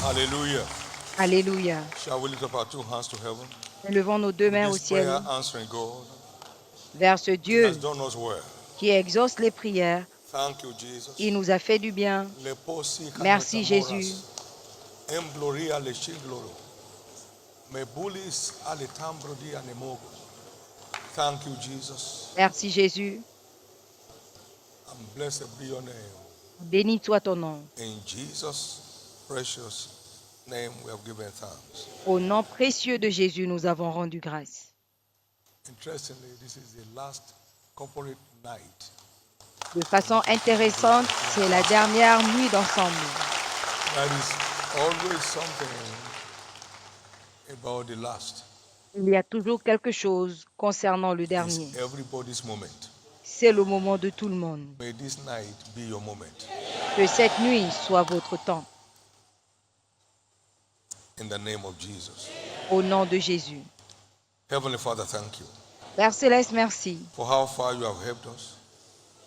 Hallelujah. Alléluia. Shall we lift up our two hands to heaven? Levons nos deux mains au This prayer ciel answering God vers ce has Dieu done us well. qui exauce les prières. Thank you, Jesus. Il nous a fait du bien. Leposi Merci Jésus. Embloria le shigloro. Mebulis ale tambrodi anemogo. Thank you, Jesus. Merci Jésus. And blessed be your name. Béni soit ton nom. In Jesus' precious name we have given thanks. Au nom précieux de Jésus, nous avons rendu grâce. Interestingly, this is the last corporate night. De façon intéressante, c'est la dernière nuit d'ensemble. There is always something about the last. Il y a toujours quelque chose concernant le dernier. It's everybody's moment. C'est le moment de tout le monde. May this night be your moment. Que cette nuit soit votre temps. In the name of Jesus. Au nom de Jésus. Heavenly Father, thank you Père Céleste, merci for how far you have helped us.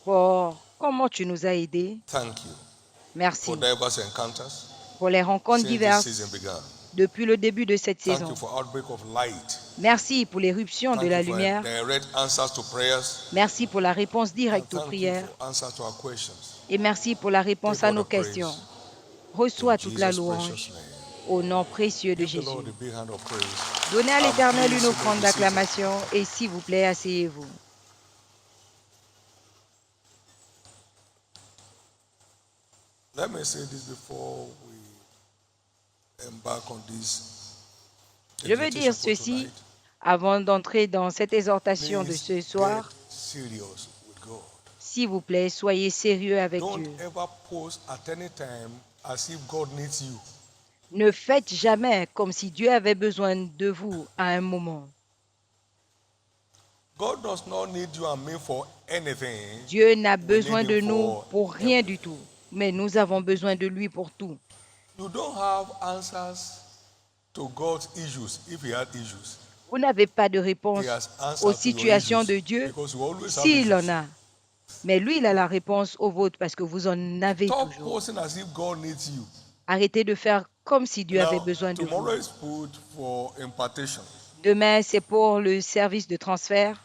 pour comment tu nous as aidés. Thank you Merci for diverse encounters pour les rencontres since this diverses season began. depuis le début de cette Thank saison. you for outbreak of light. Merci pour l'éruption de Thank la you for lumière. direct answers to prayers. Merci pour la réponse And directe aux thank you prières. for answers to our questions. Et merci pour la réponse Take à all nos the praise. questions. Reçois In toute la Jesus' precious louange name. au nom précieux de Give the Jésus. Lord a big hand of praise. Donnez à l'Éternel please, une you may offrande be seated. d'acclamation et s'il vous plaît, asseyez-vous. Let me say this before we embark on this. Je veux dire exhortation for ceci tonight. avant d'entrer dans cette exhortation de Please ce soir. get serious with God. S'il vous plaît, soyez sérieux avec Don't Dieu. ever pose at any time as if God needs you. Ne faites jamais comme si Dieu avait besoin de vous à un moment. God does not need you and me for anything. Dieu n'a We besoin need de him nous for pour rien everything. du tout, mais nous avons besoin de lui pour tout. You don't have answers to God's issues if he had issues. Vous n'avez pas de réponse He has answers aux to your situations issues de Dieu because you always have s'il en issues. a. Mais lui, il a la réponse aux vôtres parce que vous en avez Stop toujours. posing as if God needs you. Arrêtez de faire comme si Dieu avait Now, besoin de tomorrow vous. is put for impartation. Demain, c'est pour le service de transfert.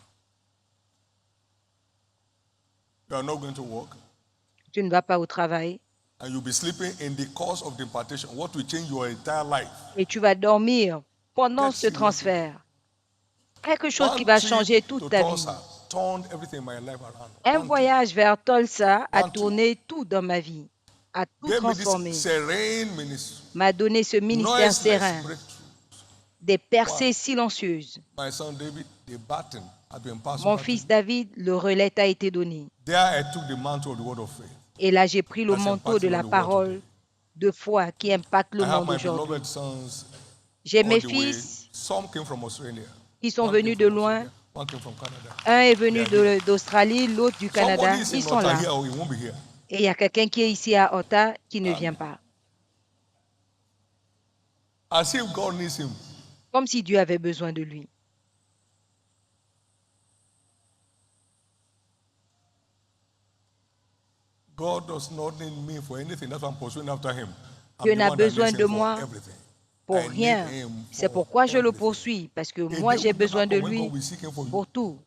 You are not going to work Tu ne vas pas au travail and you'll be sleeping in the course of the impartation. What will change your entire life? et tu vas dormir pendant Get ce serious. transfert. Quelque chose qui One va trip changer to toute ta vie. Tulsa turned everything in my life around. Un One trip. voyage vers Tulsa a One trip. tourné tout dans ma vie, a tout Gave me transformé, this serene ministry. m'a donné ce ministère Noiseless serein, breakthrough. des percées silencieuses. My son David, the baton had been passed Mon over to fils me. David, le relais t'a été donné. There I took the mantle of the word of faith. Et là, j'ai pris le That's manteau de impacting la on the world parole today. de foi qui impacte le I have monde my aujourd'hui. beloved sons J'ai all mes the way. fils Some came from Australia. qui sont One came venus de from loin. Australia. One came from Canada. Un est venu They are here. d'Australie, l'autre du Canada. Somebody is Ils in sont là. Ottawa, he won't be here. Et il y a quelqu'un qui est ici à Ottawa qui ne vient pas. As if God needs him. Comme si Dieu avait besoin de lui. God does not need me for anything. That's why I'm pursuing after him. I'm Dieu the n'a one that besoin needs de him for moi everything. pour I need rien. him C'est for pourquoi je le everything. poursuis, parce que A moi day j'ai will never besoin de come when lui God will seek him for you. pour tout.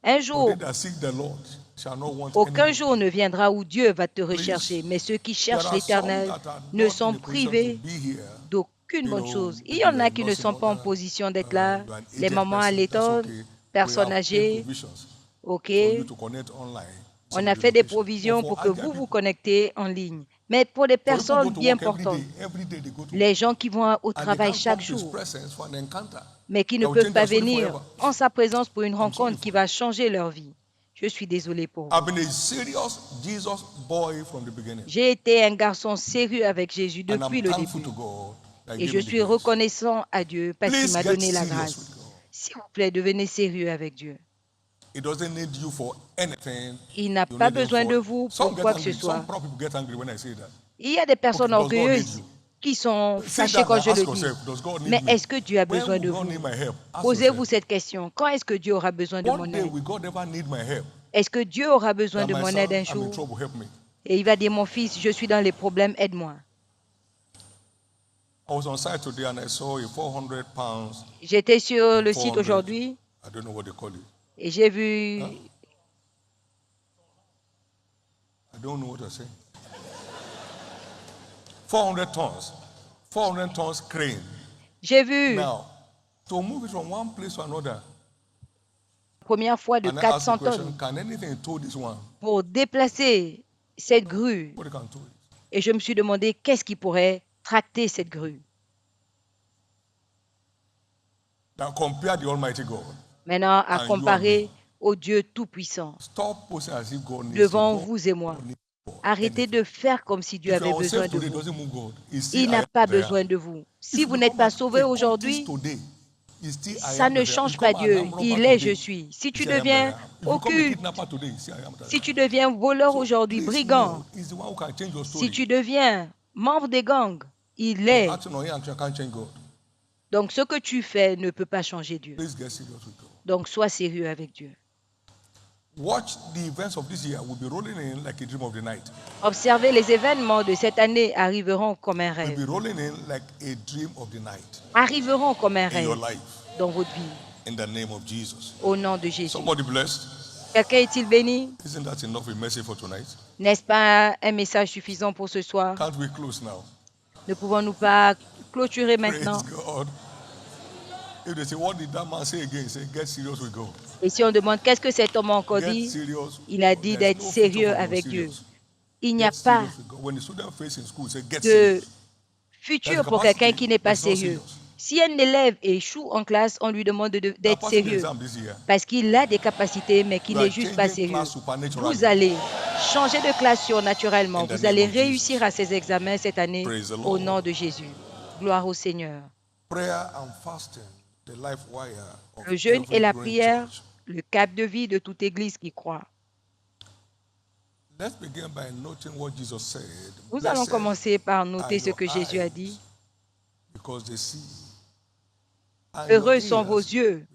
Un For jour, they that seek the Lord shall not want aucun anything. jour ne viendra où Dieu va te rechercher, mais ceux qui There cherchent are some l'Éternel that are ne not sont in a position privés to be here. d'aucune You bonne know, chose. Il y maybe en you're a a qui ne nursing sont pas en mother, position d'être là, you're an les aged mamans à person, that's l'étole, okay. personnes We have made âgées. provisions OK, for you to connect online. on Some a of the fait des locations. But provisions for pour que aged vous vous people, connectez en ligne. Mais pour des for people who go personnes to bien work every portantes, day they go to work. les gens qui vont au And they travail can't chaque come to his jour, presence for an encounter. mais qui ne That will peuvent change pas their story venir forever. en sa présence pour une I'm sorry rencontre for qui you. va changer leur vie. Je suis désolée pour I've vous. been a serious Jesus boy from the beginning. J'ai été un garçon sérieux avec Jésus And depuis I'm le thankful début. to God that Et gave je me the suis grace. reconnaissant à Dieu parce qu'il Please m'a get donné la serious grâce. with God. S'il vous plaît, devenez sérieux avec Dieu. He doesn't need you for anything. Il n'a You pas need him besoin de for. vous Some pour get quoi que ce angry. Some soit. proud people get angry when I say that. Il y a des personnes Okay, does God need orgueilleuses you? qui sont Say fâchées that quand and je le ask dis. yourself, does God Mais need me? est-ce que Dieu a When besoin will de God vous? need my help? Ask Posez-vous yourself. cette question. Quand est-ce que Dieu aura besoin de One mon day aide? will God ever need my help? Est-ce que Dieu aura besoin That de my mon son, aide un I'm in jour? trouble, help me. Et il va dire, mon fils, je suis dans les problèmes, aide-moi. I was on site today and I saw a 400 pounds, J'étais sur le site 400, aujourd'hui I don't know what they call it. et j'ai vu, Huh? I don't know what to say. 400 tons. 400 tons crane. j'ai vu la Now, to move it from one place to another, première fois de and I ask the 400 question, tonnes can anything tow this one? pour déplacer cette grue. What can tow it? Et je me suis demandé qu'est-ce qui pourrait tracter cette grue. Now compare the Almighty God. Maintenant, à And you and comparer me. au Dieu Tout-Puissant, Stop posing as if God needs devant to go. vous et moi. God needs God. Arrêtez Anything. de faire comme si Dieu If you avait are besoin unsaved de today, vous. doesn't move God. It's still Il I n'a am pas that I besoin am. de vous. Si If vous you n'êtes become pas an sauvé aujourd'hui, occultist today, it's still I ça am ne that I am. change If you pas become an Dieu. armed robber Il est je today, suis. Si it's tu still I am that I deviens am. If you become a occulte, kidnapper today, it's still I am that si I am. tu deviens voleur So aujourd'hui, please brigand, know, he's the one who can change your si story. tu deviens membre des gangs, il Your est. action or inaction can't change God. Donc ce que tu fais ne peut pas changer Dieu. Please get serious with God. Donc sois sérieux avec Dieu. Watch the events of this year will be rolling in like a dream of the night. Observez les événements de cette année arriveront comme un Will be rêve. rolling in like a dream of the night Arriveront comme un in your rêve life dans votre vie. in the name of Jesus. Au nom de Jésus. Somebody blessed. Quelqu'un est-il béni? Isn't that enough a message for tonight? N'est-ce pas un message suffisant pour ce soir? Can't we close now? Ne pouvons-nous pas clôturer Praise maintenant? God. If they say, what did that man say again? Say, get serious with God. Et si on demande qu'est-ce que cet homme a encore Get dit, serious. il a dit There's d'être no future sérieux for the avec Dieu. unserious. Il n'y a Get pas serious with God. When the student face in school, say, get de serious. futur There's a pour quelqu'un capacity, qui n'est but pas it's not sérieux. serious. Si un élève échoue en classe, on lui demande You are d'être passing the sérieux exam this year. parce qu'il a des capacités, mais qu'il You are n'est juste pas changing sérieux. class supernaturally. Vous allez changer de classe surnaturellement. In the Vous name allez of réussir Jesus. à ces examens cette année Praise the au Lord. nom de Jésus. Gloire au Seigneur. Prayer and fasting, the life wire of Le jeûne et every la growing prière, church. le cap de vie de toute église qui croit. Let's begin by noting what Jesus said. Nous allons Blessed commencer par are noter ce your que Jésus a eyes dit. because they see, and your Heureux sont vos ears yeux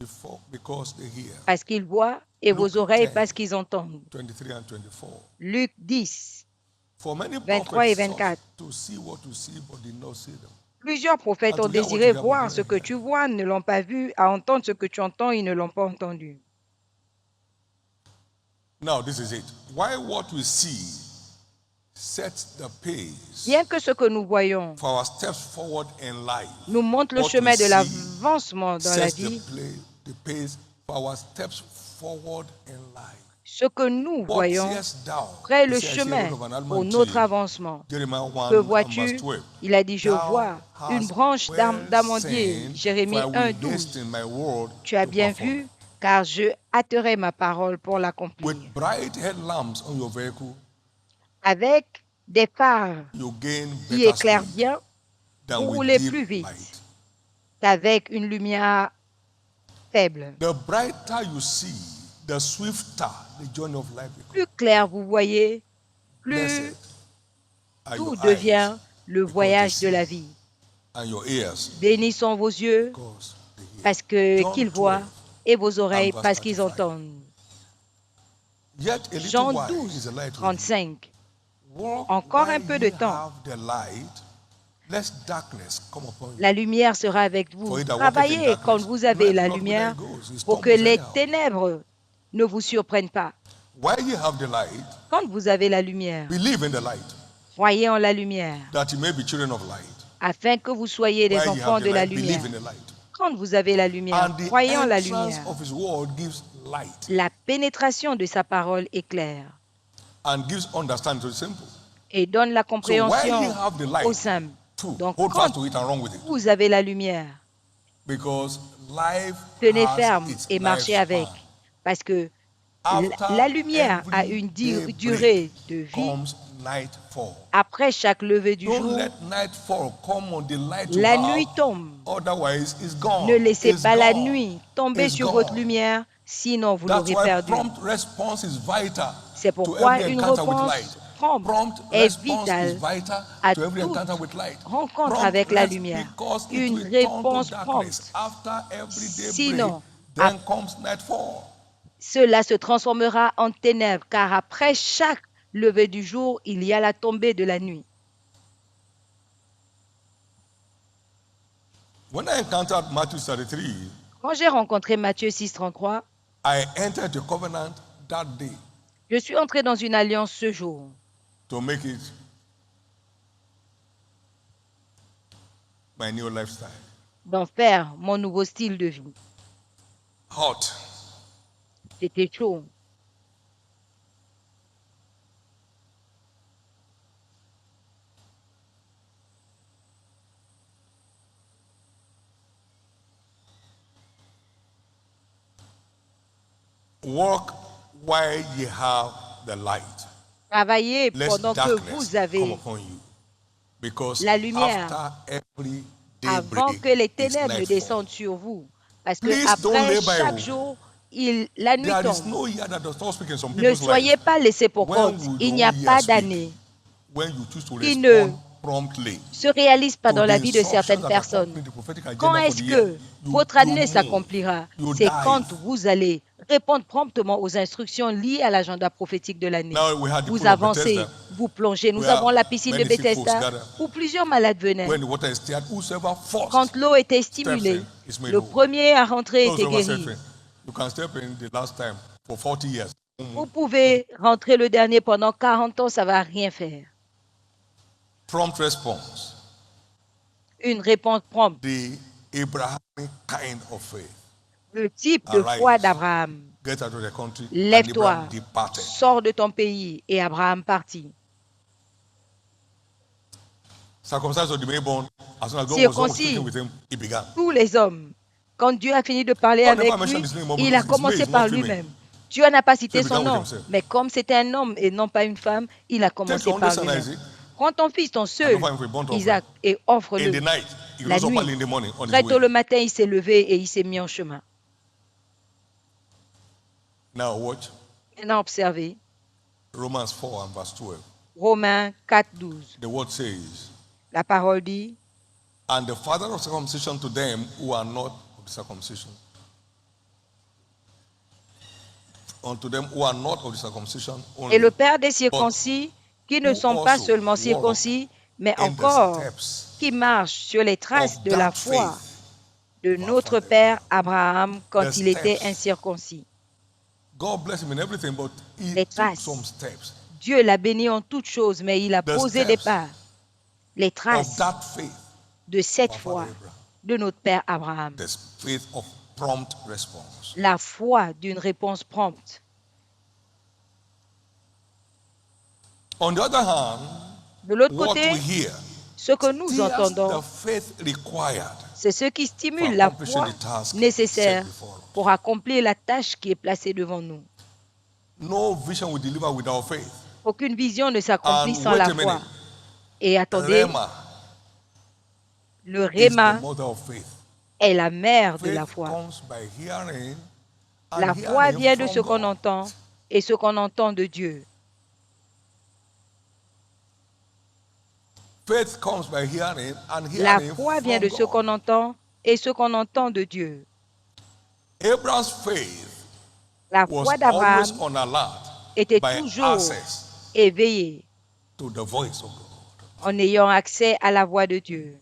because they hear. parce qu'ils voient et vos Luke oreilles 10, parce qu'ils entendent. 23 and 24. Luc 10, For many 23 et prophets sought 24. to see what to see, but did not see them. Plusieurs prophètes And ont to hear what désiré you hear, but voir did ce not que hear. tu vois, ne l'ont pas vu, à entendre ce que tu entends, ils ne l'ont pas entendu. Now, this is it. Why what we see sets the pace Bien que ce que nous voyons for our steps forward in life. nous montre le What chemin we de see l'avancement dans la sets vie, the pace for our steps forward in life. ce que nous What voyons tears down? crée You le see, I see a chemin lot of an pour almond notre tree. avancement. Jeremiah 1 Que and verse vois-tu? 12. Il a dit, je Thou vois une hast branche well d'amandier. seen, Jérémie for I 1, will 12. hasten my word Tu as to bien perform vu, it. car je hâterai ma parole pour l'accomplir. With bright headlamps on your vehicle, Avec des phares you gain qui better éclairent speed bien, than vous with roulez dim plus vite light. qu'avec une lumière faible. The brighter you see, the swifter the journey of life becomes. Plus clair vous voyez, plus Blessed are tout your eyes devient le because voyage they de la see, vie. and your ears Bénis sont vos yeux because they hear. parce que John qu'ils voient 12 et vos oreilles and verse parce qu'ils 35. entendent. Yet a little Jean while 12, is the light with you. 35. Walk Encore un while peu ye de temps. have the light, lest darkness come upon you. La lumière sera avec vous. For he that walketh in Travaillez darkness quand vous avez knoweth la not whither lumière he goes. He pour que stumbles les anyhow. ténèbres ne vous surprennent pas. While ye have the light, Quand vous avez la lumière, believe in the light, croyez en la lumière, that you may be children of light. afin que vous soyez des While ye enfants have de the la light, lumière. believe in the light. Quand vous avez la lumière, And the croyez en la entrance lumière. of his word gives light La pénétration de sa parole est claire and gives understanding to the simple. et donne la So while compréhension ye have the au light, simple. too, Donc, hold quand fast to it and run with it. vous avez la lumière, Because life tenez has ferme its et marchez avec. lifespan. Parce que After la lumière a every une daybreak durée de vie. comes nightfall. Après chaque lever du Don't jour, let nightfall come on the light you la have. nuit tombe. Otherwise, it's gone. Ne laissez It's pas la gone. nuit tomber It's sur votre gone. lumière, sinon vous That's l'aurez why perdue. prompt response is vital C'est to pourquoi every une encounter with réponse light. prompte Prompt est response is vitale vital à to every toute encounter with light. rencontre Prompt avec la rest lumière. because it Une will turn réponse to darkness. prompte. After every daybreak, Sinon, then comes nightfall. cela se transformera en ténèbres, car après chaque lever du jour, il y a la tombée de la nuit. When I encountered Matthew 33, Quand j'ai rencontré Matthieu 6,33, I entered the covenant that day je suis entré dans une alliance ce jour to make it my new lifestyle. d'en faire mon nouveau style de vie. Hot. C'était chaud. Walk while ye have the light. Travaillez Lest pendant que darkness vous come avez upon you. Because la lumière after every avant daybreak que les is ténèbres ne nightfall. descendent sur vous. Parce que Please don't après labor. chaque jour, la nuit There is tombe. no year that does not speak in some Ne people's soyez life. pas laissés pour When compte. will Il your n'y a own year pas speak? d'année When you choose to qui ne respond promptly se réalise pas to dans the la vie de instructions certaines that personnes. accompany the prophetic Quand agenda for est-ce the year, que you votre année move, s'accomplira? you C'est quand dive. vous allez répondre promptement aux instructions liées à l'agenda prophétique de l'année. Now we had the Vous pool of avancez, Bethesda, vous plongez. Nous where avons la piscine de many sick folks Bethesda gather. où plusieurs malades venaient. When the water is stirred, whosoever first Quand l'eau était steps stimulée, in is made le whole. premier à rentrer était Whosoever guéri. steps in, you can step in the last time for 40 years. Vous pouvez rentrer le dernier pendant 40 ans, ça va rien faire. Prompt response. Une réponse prompte. The Abrahamic kind of faith. Le type de foi d'Abraham. Get out of the country, and Lève-toi, Abraham departed. sors de ton pays. Et Abraham partit. Circumcised of the Mayborn, as soon as God was done Circoncis speaking with him, he began. tous les hommes. Quand Dieu a fini de parler God avec never lui, mentioned his name, but il a because it's commencé male, it's par not female. lui-même. Dieu n'a pas cité So he son began with nom, himself. mais comme c'était un homme et non pas une femme, il a Take commencé your only par son lui-même. Isaac, Prends ton fils, ton and seul, offer him for a burnt offering. Isaac, et In offre-le. the night, he La rose up nuit, early in the morning on très his tôt way. le matin, il s'est levé et il s'est mis en chemin. Now watch Maintenant, observez. Romans 4 and verse 12. Romains 4, 12. The word says, La parole dit, and the father of circumcision to them who are not of the circumcision. Unto them who are not of the circumcision only. et le Père des circoncis, qui ne who sont pas also seulement walk circoncis, mais in the encore steps qui marchent sur les traces of de la that foi faith de of our notre father Père Abraham quand The il était steps. incirconcis. God bless him in everything, but he Les took traces. some steps Dieu l'a béni en toutes choses, mais il a The posé des steps pas, les of traces that faith de cette of our foi father Abraham. de notre Père Abraham. The faith of prompt response. La foi d'une réponse prompte. On the other hand, De l'autre what côté, we hear ce que nous steers entendons, the faith required c'est ce qui for stimule la accomplishing foi the task nécessaire set before us. pour accomplir la tâche qui est placée devant nous. No vision will deliver without faith. Aucune vision ne s'accomplit And sans wait la a minute. foi. Et attendez, Rema le is the Réma mother of faith. est la mère de Faith la foi. comes by hearing, and La foi hearing vient de from ce qu'on God. entend et ce qu'on entend de Dieu. Faith comes by hearing, and La hearing foi vient from de ce God. qu'on entend et ce qu'on entend de Dieu. Abraham's faith La was foi always d'Abraham on alert était by toujours access éveillée to the voice of God. en ayant accès à la voix de Dieu.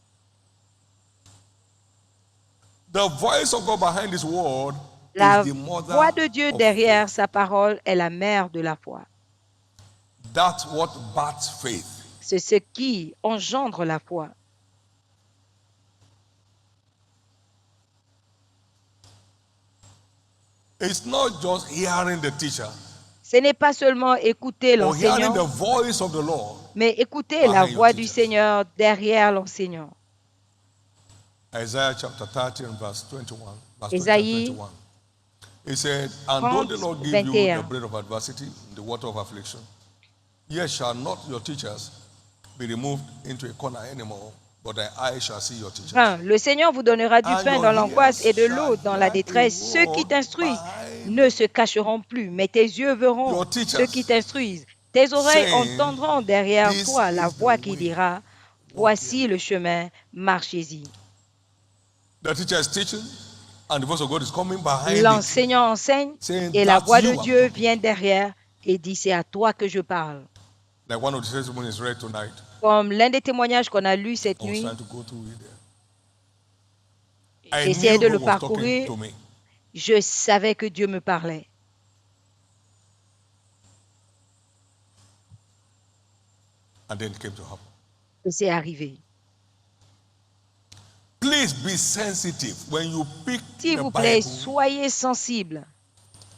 The voice of God behind His word La is the mother voix de Dieu of derrière faith. sa parole est la mère de la foi. That's what births faith. C'est ce qui engendre la foi. It's not just hearing the teacher Ce n'est pas seulement écouter or hearing l'enseignant, the voice of the Lord. mais écouter la behind your voix du teachers. Seigneur derrière l'enseignant. Isaiah chapter 30 and verse 21. Verse 20 and Ésaïe 21. He said, and though the 30, Lord give you 21. the bread of adversity, the water of affliction, yet shall not your teachers be removed into a corner anymore, but thy eyes shall see your teachers. Enfin, le Seigneur vous donnera du And pain your dans l'angoisse et de ears l'eau shall dans la hear détresse. a Ceux qui word t'instruisent behind ne se cacheront plus, mais tes yeux verront your teachers, ceux qui t'instruisent. Tes oreilles saying, entendront derrière "This toi la is the voix qui way, dira, voici le chemin, marchez-y. The teacher is teaching, and the voice of God is coming behind it, L'enseignant enseigne saying, et la "That's voix de you." Dieu vient derrière et dit, c'est à toi que je parle. Like one of the testimonies read tonight. Comme l'un des témoignages qu'on a lu cette I was nuit, trying to go through it there. I J'essayais knew de le God was talking parcourir. to me. Je savais que Dieu me parlait. And then it came to happen. Et c'est arrivé. Please be sensitive when you pick S'il the vous plaît, Bible. soyez sensibles.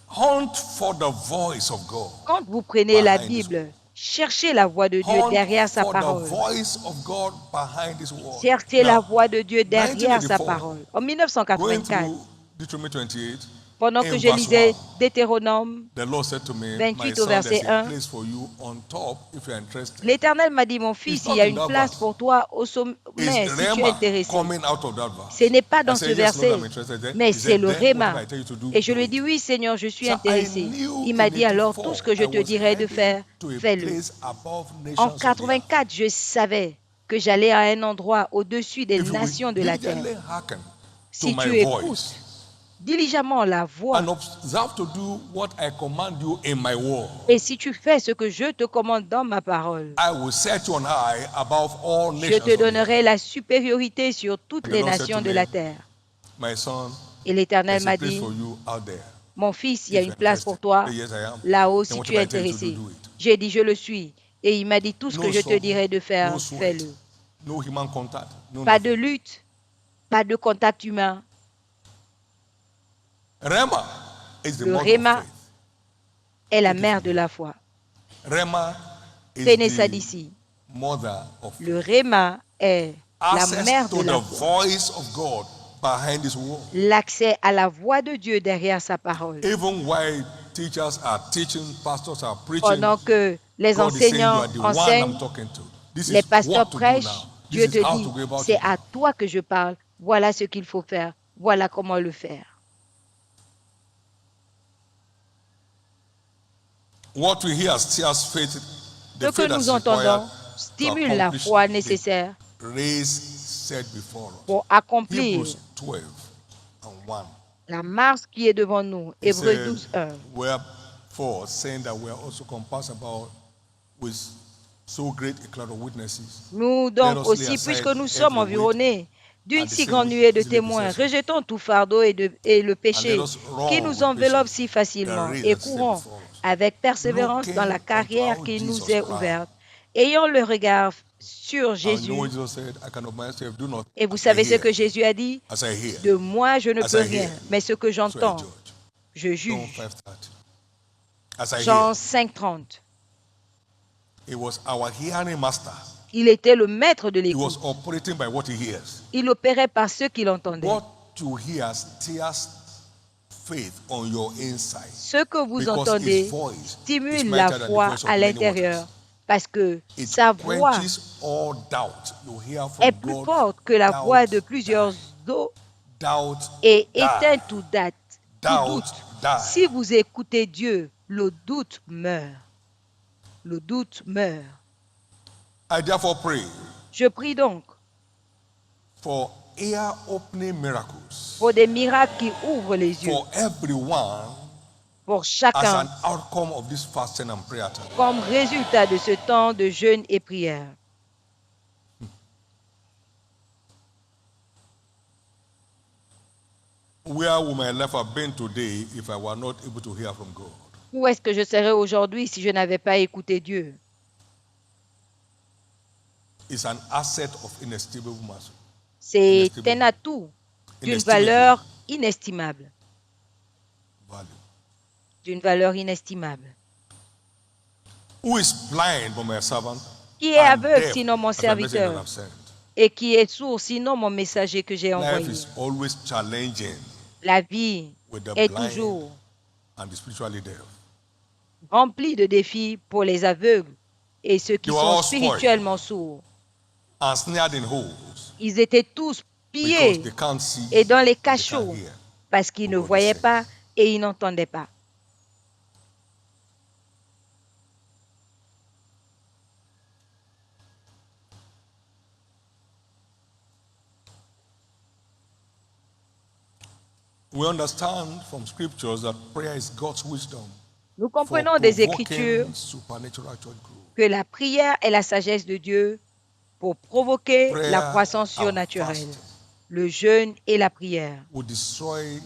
Hunt for the voice of God. Quand vous prenez la behind His word. Bible, cherchez la voix de Dieu Hunt derrière sa for the parole. voice of God behind His word. Cherchez la Now, voix de Dieu derrière sa 1984, parole. En going 1984, through Deuteronomy 28, pendant in que je verse lisais 1, Deutéronome the Lord said to me, 28 my au son, verset there's a 1, place for you on top if you're interested. l'Éternel m'a dit, mon fils, il y a une place pour toi au Is sommet si tu es Rema intéressé. coming out of that verse? Ce n'est pas I dans ce said, yes, Lord, I'm verset, interested. Then mais He c'est said, le then whatever Réma. I tell you to do, Et je do lui ai it. dit, oui, Seigneur, je suis So I intéressé. knew Il in m'a dit, alors 84, tout ce que je I te was dirai de heading faire, to a fais-le. place above En nations of the earth. 84, je savais que j'allais à un endroit au-dessus des If you will nations de la terre. diligently hearken to Si my tu voice écoutes diligemment la voix and observe to do what I command you in my word, et si tu fais ce que je te commande dans ma parole, I will set you on high above all je nations te of the earth. donnerai la supériorité sur toutes And the les Lord said nations to de me, la terre. my son, Et l'Éternel there's a m'a place dit, for you out there. mon fils, il y a If une you're place pour interested, toi say, yes, I am. là-haut Then si tu es whatever I tell you to do, intéressé. do it. J'ai dit, je le suis. Et il m'a dit, tout ce No que je te struggle, dirai de no faire, sweat, fais-le. no human contact, no Pas de nothing. lutte, pas de contact humain. Rema is the Le mother of Réma faith. est la Take it mère from de me. la foi. Rema is Prenez ça the d'ici. mother of faith. Le Réma est la mère Access de to la the foi. voice of God behind His word. L'accès à la voix de Dieu derrière sa parole. Even while teachers are teaching, pastors are preaching, Pendant que les God is saying, you enseignants are the one enseignent, I'm talking to. This les is pasteurs what to do now. prêchent, This Dieu is te how dit, to go about c'est it. à toi que je parle. Voilà ce qu'il faut faire. Voilà comment le faire. What we hear stirs faith, Ce the que faith nous that's required entendons to stimule la accomplish foi the nécessaire race set before us. pour accomplir Hebrews 12 and 1. la marche qui est devant nous. It Hébreux said, 12, 1. wherefore, saying that we are also compassed about with so great a cloud of witnesses. Nous Let donc us lay aussi, aside puisque nous sommes every weight environnés d'une and the si sin grande which nuée de easily témoins, besets us. rejetons tout fardeau et le And let péché us qui run nous with enveloppe patience si the facilement race et that's set courons before us. avec persévérance dans la Looking unto carrière our qui nous Jesus est Christ. ouverte, ayant le regard sur And you know what Jésus. Jesus said? I cannot myself do not Et vous as I savez ce hear, que Jésus a dit? as I hear, De moi, je ne as peux I hear, rien, mais ce que so I j'entends, judge. je John juge. 5:30. As I Jean hear, 5,30. it was our hearing master. Il était le maître de He was l'écoute. operating by what he hears. Il opérait par ce qu'il entendait. What you hear stirs faith on your inside. Ce que vous Because entendez his voice is stimule la mightier than the foi voice of à many l'intérieur waters. parce que It sa voix quenches all doubt. You hear est from plus God. forte que la voix Doubt de plusieurs die. eaux Doubt et die. éteint tout Doubt doute. die. Si vous écoutez Dieu, le doute meurt. Le doute meurt. I therefore pray Je prie donc for ear-opening miracles pour des miracles qui ouvrent les yeux for everyone pour as chacun an outcome of this fasting and prayer time. comme résultat de ce temps de jeûne et prière. Where would my life have been today if I were not able to hear from God? Où est-ce que je serais aujourd'hui si je n'avais pas écouté Dieu? It's an asset of inestimable mass. C'est un atout d'une Inestimable valeur inestimable. value. D'une valeur inestimable. Who is blind but my servant? Qui est and aveugle deaf sinon mon as my messenger serviteur? I've sent? Et qui est sourd sinon mon messager que j'ai Life envoyé? is always challenging La vie with the est blind toujours and the spiritually deaf. remplie de défis pour les aveugles et ceux qui They were sont all spoiled. spirituellement sourds. And snared in holes Ils étaient tous because pillés they can't see et dans les and they can't cachots hear. parce qu'ils ne God is voyaient saying. pas et ils n'entendaient pas. We understand from scriptures that prayer is God's wisdom Nous for comprenons des provoking Écritures supernatural church growth. que la prière est la sagesse de Dieu pour provoquer la Prayer croissance and surnaturelle. fasting le jeûne et la prière will destroy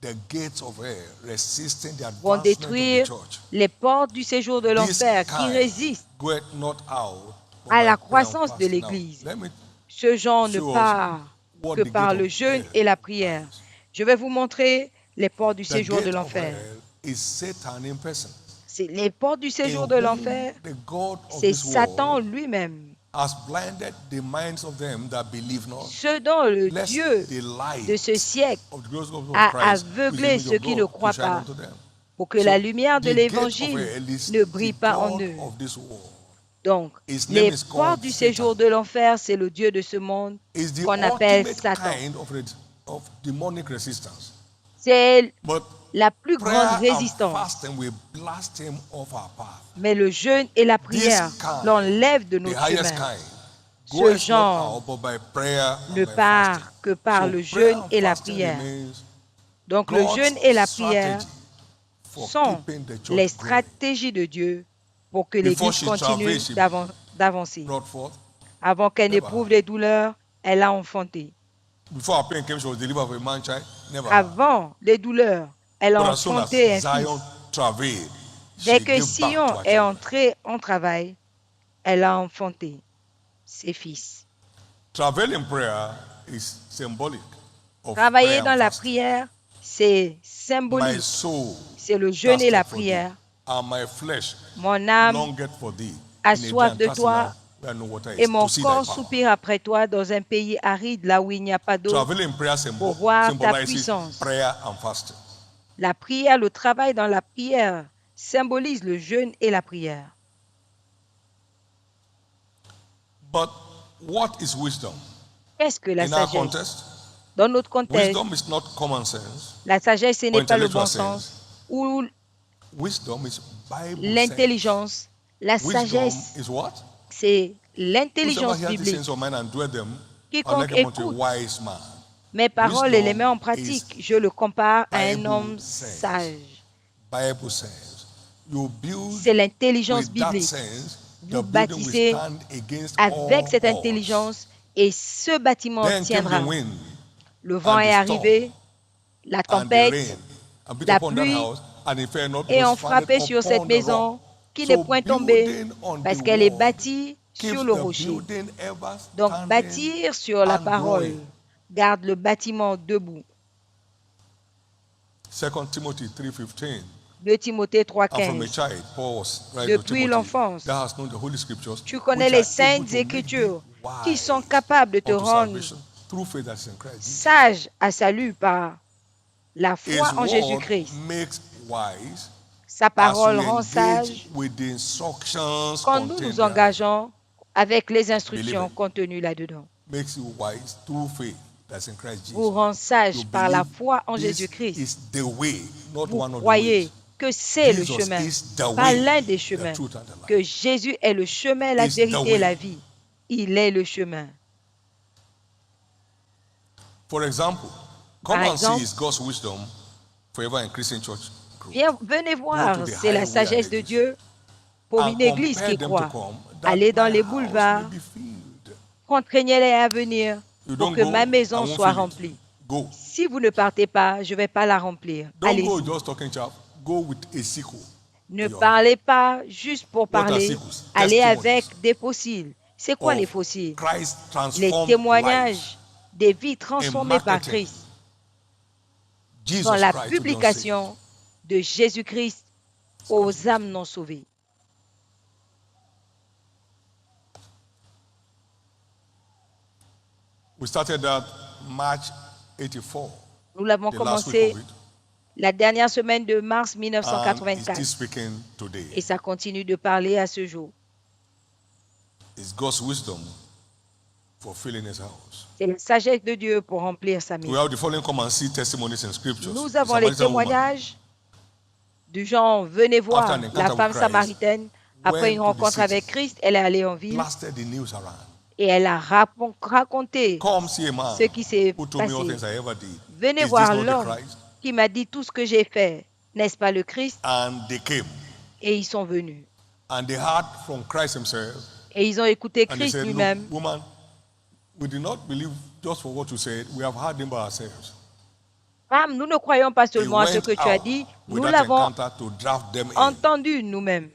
the gates of hell, resisting the vont advancement of the détruire church. les portes du séjour de This l'enfer qui kind résistent goeth not out but à by la prayer and croissance de fasting. Now, l'Église. let me Ce genre ne show us part what que the par gate le of jeûne hell et la prière. is. Je vais vous montrer les portes du The séjour de gate of l'enfer. hell is Satan in person, C'est les portes du séjour in de whom l'enfer, the God of c'est this Satan world lui-même. has blinded the minds of them that believe not, Ce dont le lest Dieu the light de ce siècle of the glorious gospel of a Christ, which is aveuglé in ceux your qui ne blood, to croient shine pas, unto them. pour que So, la lumière de the gate of l'Évangile hell is ne the brille pas en God eux. of this world. Donc, His name les is portes called du Satan. séjour de l'enfer, c'est le Dieu de ce monde Is the qu'on appelle ultimate Satan. kind of demonic resistance. C'est But la plus grande prayer and résistance. fasting will blast him off our path. Mais le jeûne et la This prière kind, l'enlèvent de the notre highest chemin. kind, Ce goeth not genre out but by prayer ne and by fasting. part que par So le prayer jeûne and et la fasting prière. remains Donc le God's jeûne et la prière strategy for sont keeping the church les growing. stratégies de Dieu pour que Before l'Église she continue travailed, she d'avancer. brought forth. Avant qu'elle Never. n'éprouve les douleurs, elle a enfanté. Before her pain came, she was delivered of a man child. Never. Avant les douleurs, elle a But as soon as enfanté un Zion fils. travailed, Dès she que gave back Sion to her est children. entré en travail, elle a enfanté ses fils. Travel in prayer is symbolic of Travailler prayer dans and la fasting. prière, c'est My symbolique. soul C'est le jeûne et la thirsteth for thee, prière. and my flesh Mon âme longeth for thee. a In a soif day de and thirsty toi land where no water et is, mon to see thy corps power. soupire après toi dans un pays aride, là où il n'y a pas d'eau, Travel in prayer pour voir ta symbolizes puissance. prayer and fasting. La prière, le travail dans la prière symbolise le jeûne et la prière. But what is wisdom? Qu'est-ce que la In our sagesse? context, Dans notre contexte, wisdom is not common sense la sagesse, ce or n'est pas le intellectual bon sens sense. ou Wisdom is Bible sense. l'intelligence. La Wisdom sagesse, is what? c'est Whosoever l'intelligence hears these biblique. things of mine and dwell them, I Quiconque liken unto a écoute wise man. mes paroles et les Wisdom met en is pratique, je le compare à un Bible homme sense. sage. Bible sense. You build C'est l'intelligence with that biblique. sense, the Vous building will bâtissez stand against avec all cette odds. intelligence et ce bâtiment Then came tiendra. the wind Le vent and est the arrivé, la and the tempête rain, and beat la upon that pluie, house, and it fell not, et was ont frappé founded sur cette upon the maison rock. qui n'est So point tombée building on parce the qu'elle est word bâtie keeps sur le the rocher. building ever Donc standing bâtir sur la and parole growing. garde le bâtiment debout. 2 Timothy 3:15. 2 Timothée And from a 3,15. child, Paul was writing to Depuis Timothy, l'enfance, thou hast known the Holy Scriptures, tu connais which les are able saintes to make écritures thee qui sont wise capables de te unto rendre salvation through faith that is in Christ Jesus. sage à salut par la His foi en word Jésus-Christ. makes wise Sa as parole we rend engage sage with the instructions quand nous contained nous therein. engageons avec les instructions Believing. contenues là-dedans. Makes you wise through faith that's in Christ Vous Jesus. rend sage You par la believe foi en this Jésus-Christ. is the way, not Vous one of the croyez ways. que c'est le Jesus chemin, is the pas way, l'un des the chemins, truth and the life. que Jésus est le chemin, la Is the vérité et la way. vie. Il est le chemin. For example, Par come and see exemple, is God's wisdom forever increasing church growth. Venez voir, Go to the c'est la highway sagesse and de edges. Dieu pour And une église compel qui them to croit. come, that Allez dans my les house boulevards, may be filled. contraignez-les à venir You pour don't que go, ma I maison won't soit fill it. remplie. Go. Si vous ne partez pas, je ne vais pas la remplir. Don't go Allez-y. just talking chap. Go with a sickle. Ne in your hand. parlez pas juste pour What are parler. sickles? Allez Testimonies avec des fossiles. C'est quoi les of fossiles? Christ Les transformed lives. témoignages des vies transformées par marketing, Christ Jesus dans la Christ to the unsaved. publication de Jésus-Christ aux âmes non sauvées. We started that March 84, Nous l'avons the last week commencé of it, la dernière semaine de mars and it's 1984 still speaking today. et ça continue de parler à ce jour. It's God's wisdom for filling His house. C'est la sagesse de Dieu pour remplir sa We maison. have the following come and see testimonies in scriptures. Nous The avons les Samaritan woman témoignages du genre, venez After voir an encounter la with femme Christ, samaritaine. Après went une to the rencontre city, avec Christ, elle est allée en ville blasted the news around. et elle a raconté Come see a man ce qui s'est who told me all passé. things I ever did. Venez Is this voir not the l'homme Christ? qui m'a dit tout ce que j'ai fait. N'est-ce pas le Christ? And they came. Et ils sont venus. And they heard from Christ himself. Et ils ont écouté And they Christ said, lui-même. look, woman, we did not believe just for what you said, we have heard him by ourselves. Femme, nous ne croyons pas He seulement à ce went que tu as out dit, nous with that l'avons encounter to draft them in. entendu nous-mêmes.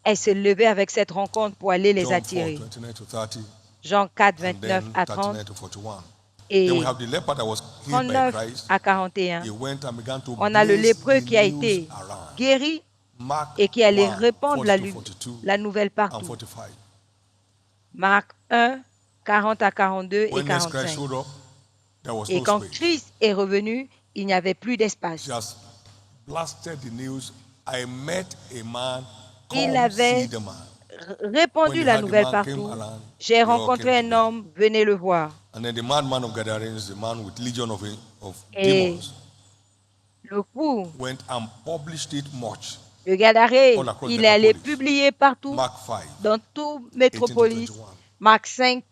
Elle s'est levée avec cette rencontre pour aller les John 4, attirer. 29 to 30, Jean 4, and 29 then à 30 39 to 41. et Then we have the leper that was healed by 39 Christ. à 41. He went and began to On a le blaze lépreux the qui a news été around. guéri Mark et qui allait 1, répandre 40 to 42 la nouvelle and partout. 45. Marc 1, 40 à 42 et When next Christ 45. showed up, there was Et no quand space. Christ est revenu, il n'y avait plus d'espace. She has blasted the news. I met a man. Il Come avait see the man. Répandu When la the nouvelle man partout. came around, J'ai they all rencontré came un together. homme, venez le voir. And then the madman of Gadarenes, the man with legion of Et demons, le fou went and published it much. de Gadaré, All across il the est allé Decapolis. publier partout, Mark 5, dans tout 18 to métropolis. 21. Marc 5,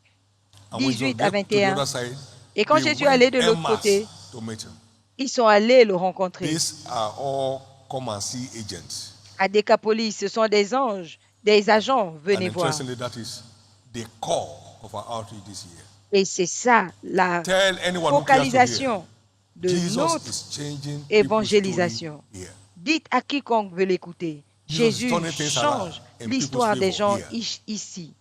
And when 18 Jesus à get to the 21. other side, Et quand they Jésus went allait de en l'autre masse côté, to meet him. ils sont allés le rencontrer. These are all come and see agents. À Décapolis, ce sont des anges, des agents, And venez voir. interestingly, that is the core of our outreach this year. Et c'est ça la Tell anyone who cares to hear. focalisation de Jesus notre is changing people's évangélisation. story here. Dites à quiconque veut l'écouter. Jesus is Jésus turning things change around in l'histoire people's des gens favor here. ici.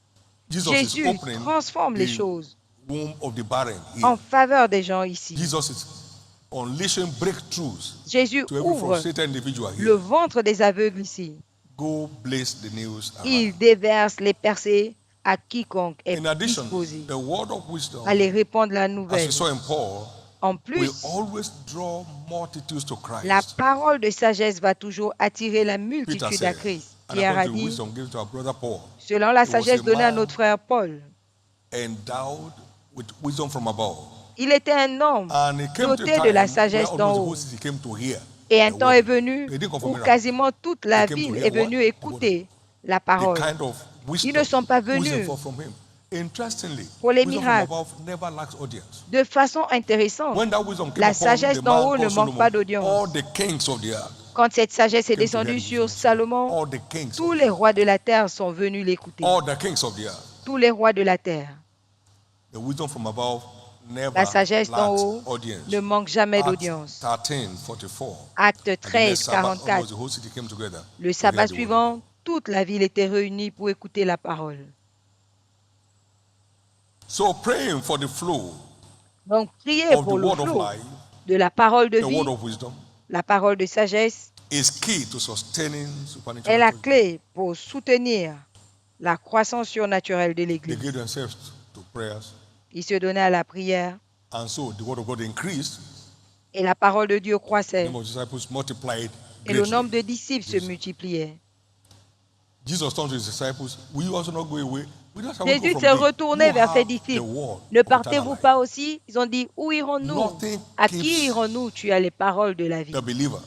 Jesus is Jésus opening transforme les the choses womb of the barren here. en faveur des gens ici. Jesus is unleashing breakthroughs Jésus to every ouvre frustrated individual le here. ventre des aveugles ici. Go blaze the news Il around. déverse les percées à quiconque est In addition, disposé the word of wisdom, à les répandre la as nouvelle. we saw in Paul, En will plus, always draw multitudes to la Christ. parole de sagesse va toujours attirer la Peter multitude à said, Christ. and Pierre a according to the dit, wisdom given to our brother Paul, selon la He was sagesse a donnée à man notre frère Paul, endowed with wisdom from above. il était un homme And he came to a doté de time la where sagesse almost d'en the haut. whole city came to hear Et un the temps word. est venu They didn't come from où miracle. quasiment toute la They came to ville hear est venue what? écouter la The parole. kind of wisdom Ils ne sont pas who is venus forth from him. Interestingly, pour les wisdom miracles. from above never lacks audience. De façon intéressante, When that wisdom came la upon sagesse the d'en man haut ne called manque pas Solomon, d'audience. all the kings of the earth Quand cette sagesse est came to hear descendue the sur wisdom. Salomon, All the kings tous of the les earth. rois de la terre sont venus l'écouter. All the kings of the earth. Tous les rois de la terre. The wisdom from above never La sagesse d'en lacks haut audience. ne manque jamais Acts d'audience. 13:44. Acte And the 13, next Sabbath, 44. almost the whole city came together Le to sabbat hear the word. suivant, toute la ville était réunie pour écouter la parole. So praying for the flow Donc, priez of the pour le word of flot life, de la parole de the vie, word of wisdom, la parole de sagesse, is key to sustaining est supernatural la church. clé pour soutenir la croissance surnaturelle de They l'Église. gave themselves to prayers, Ils se donnaient à la prière and so the word of God increased. et la parole de Dieu The croissait number of disciples multiplied et le nombre greatly. de disciples se multipliait. Jesus turned to his disciples, will you also not go away? We don't have to Jésus go s'est from thee. retourné You vers ses have the disciples. word Ne of partez-vous eternal life. pas aussi? Ils ont dit, où irons-nous? Nothing À keeps qui irons-nous? Tu as les paroles de la vie. the believer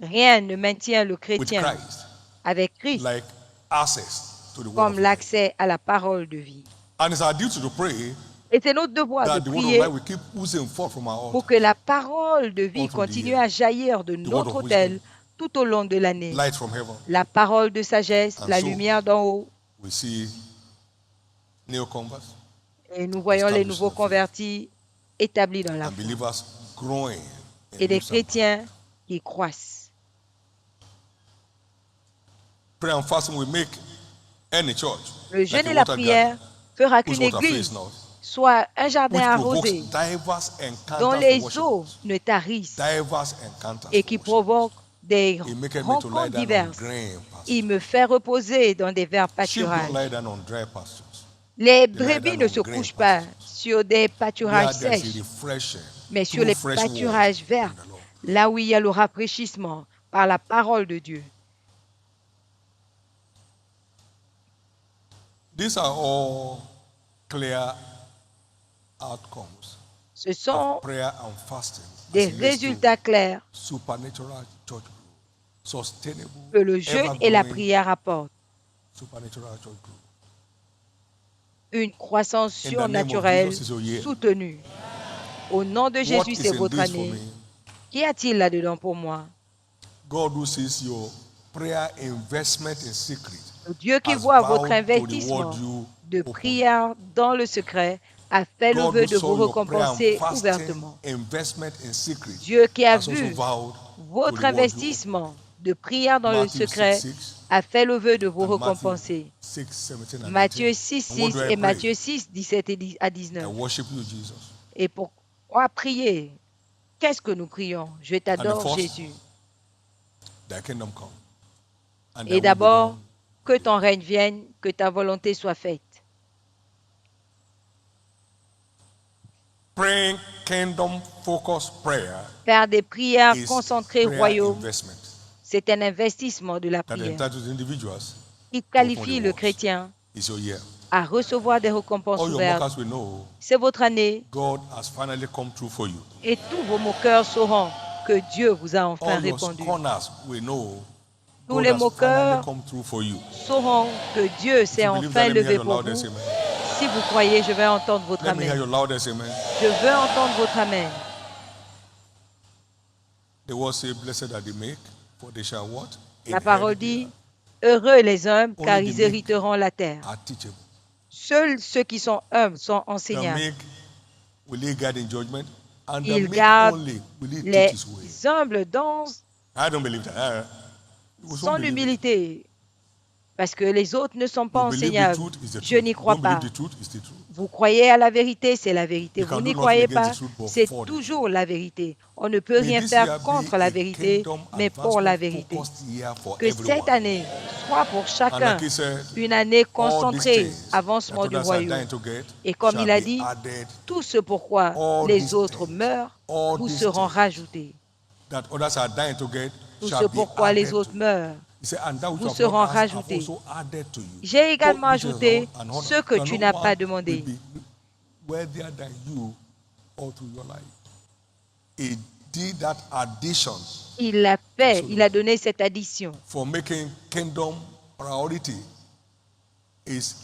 Rien ne maintient le with chrétien Christ avec Christ like access to the word comme of life. l'accès à la parole de vie. And it's our duty to pray Et c'est notre devoir that de the word of prier life will keep oozing forth from our pour altar. que la parole de vie All through the continue year. à jaillir de word notre of autel wisdom. tout au long de l'année. Light from heaven. La parole de sagesse, And la so, lumière d'en haut. We see new converts Et nous voyons les established nouveaux in the faith. convertis établis dans la and foi. believers growing in Et des wisdom. chrétiens qui croissent. Prayer and fasting will make any church Le jeûne like et a la water prière garden fera whose qu'une water fails église not, soit un jardin which arrosé provokes diverse encounters dont for les eaux worshipers. ne tarissent Diverse encounters et for qui worshipers. provoque des He maketh me to lie rencontres down on diverses. green pastures. Il me fait reposer dans des verts Sheep don't pâturages. lie down on dry pastures. Les lie brebis down ne on se green couchent pas pastures. sur des pâturages There is sèches, a refreshing mais sur through les fresh waters pâturages verts, from the Lord. là où il y a le rafraîchissement par la parole de Dieu. These are all clear outcomes Ce sont of prayer and fasting des as it leads to résultats clairs supernatural church growth, sustainable, que le jeûne et la ever-growing prière apportent. supernatural church growth. Une croissance In the name of surnaturelle Jesus is your year. soutenue. Au nom de What Jésus, is c'est in votre this for année. me? Qu'y a-t-il là-dedans pour moi? God who sees your prayer investment in secret Le Dieu qui has voit vowed votre to investissement reward you de openly. prière dans le secret a fait le God vœu who de vous saw your prayer and récompenser fasting ouvertement. investment in secret Dieu qui a has also vu vowed to votre reward you. investissement de prière dans le Matthew 6, secret 6 a fait le vœu de vous and Matthew récompenser. 6, 17 and 19. Matthieu 6, And what 6 do I et pray? Matthieu 6, 17 à I 19. worship you, Jesus. Et pourquoi prier? Qu'est-ce que nous prions? Je And the t'adore, first, Jésus. thy kingdom come. And thy Et will be d'abord, done. que ton règne vienne, que ta volonté soit faite. Praying kingdom focused prayer Faire des prières is concentrées prayer royaume, investment c'est un investissement de la that prière entitles individuals qui to open qualifie le rewards. chrétien It's your year. à recevoir des récompenses All your ouvertes. mockers will know C'est votre année God has finally come through for you. et tous vos moqueurs sauront que Dieu vous a enfin All your répondu. scorners will know Tous God les has finally moqueurs come through for you. sauront que Dieu If s'est you believe enfin that, let me hear levé your pour loudest vous. amen. Si vous croyez, je vais entendre votre Let me hear amen. your loudest amen. Je veux entendre votre amen. The word says, blessed are the meek, for they shall what? La Inherit parole the dit, earth. heureux les humbles, car Only the ils meek hériteront la terre. are teachable. Seuls ceux qui sont humbles sont The enseignables. meek will he guide in judgment, and the Ils meek gardent only will he teach Les his way. humbles dans I don't believe that. You won't son believe it. humilité, parce que les autres ne sont pas You believe the enseignables. truth is the Je truth. n'y You crois don't believe pas. the truth is the truth. Vous croyez à la vérité, c'est la vérité. You Vous can n'y do croyez nothing against pas, the truth, but c'est for it. toujours la vérité. On ne peut May rien this year faire be contre a la vérité, kingdom mais pour la advancement vérité. focused year for Que everyone. cette année soit pour And chacun like he said, une année all these concentrée, things avancement that du others are dying royaume. to get Et comme shall il a be dit, added. tout ce pourquoi All les these autres things, meurent all vous these seront things rajoutés. that others are dying to get Tout shall ce be pourquoi les added autres to. meurent He said, and that which vous you have seront not asked, I've rajoutés. also added to you. J'ai également Both riches ajouté and honor. ce que That tu no n'as one pas will demandé. be worthier than you all through your life. He did that addition Il l'a fait, Absolument. il a donné cette addition. for making kingdom priority is